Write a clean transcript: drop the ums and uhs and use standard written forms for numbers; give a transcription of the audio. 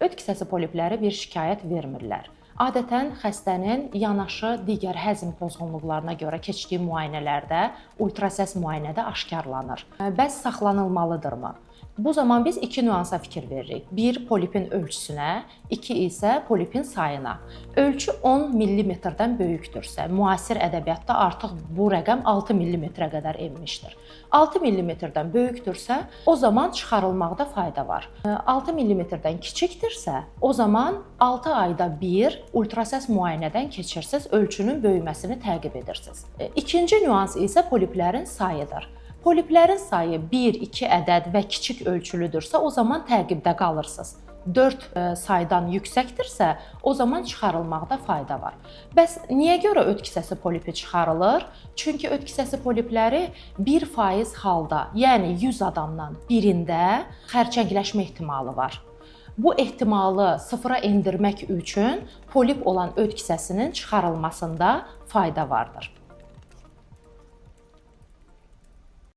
Öd kisəsi polipləri bir şikayət vermirlər. Adətən xəstənin yanaşı digər həzm pozğunluqlarına görə keçdiyi müayinələrdə, ultrasəs müayinədə aşkarlanır. Bəs saxlanılmalıdırmı? Bu zaman biz iki nüansa fikir veririk. Bir, polipin ölçüsünə, iki isə polipin sayına. Ölçü 10 mm-dən böyükdürsə, müasir ədəbiyyatda artıq bu rəqəm 6 mm-ə qədər enmişdir. 6 mm-dən böyükdürsə, o zaman çıxarılmaqda fayda var. 6 mm-dən kiçikdirsə, o zaman 6 ayda bir ultrasəs müayinədən keçirsiniz, ölçünün böyüməsini təqib edirsiniz. İkinci nüans isə poliplərin sayıdır. Poliplərin sayı 1-2 ədəd və kiçik ölçülüdürsə, o zaman təqibdə qalırsınız. 4 saydan yüksəkdirsə, o zaman çıxarılmaqda fayda var. Bəs niyə görə öd kisəsi polipi çıxarılır? Çünki öd kisəsi polipləri 1% halda, yəni 100 adamdan birində xərçəngləşmə ehtimalı var. Bu ehtimalı sıfıra endirmək üçün polip olan öd kisəsinin çıxarılmasında fayda vardır.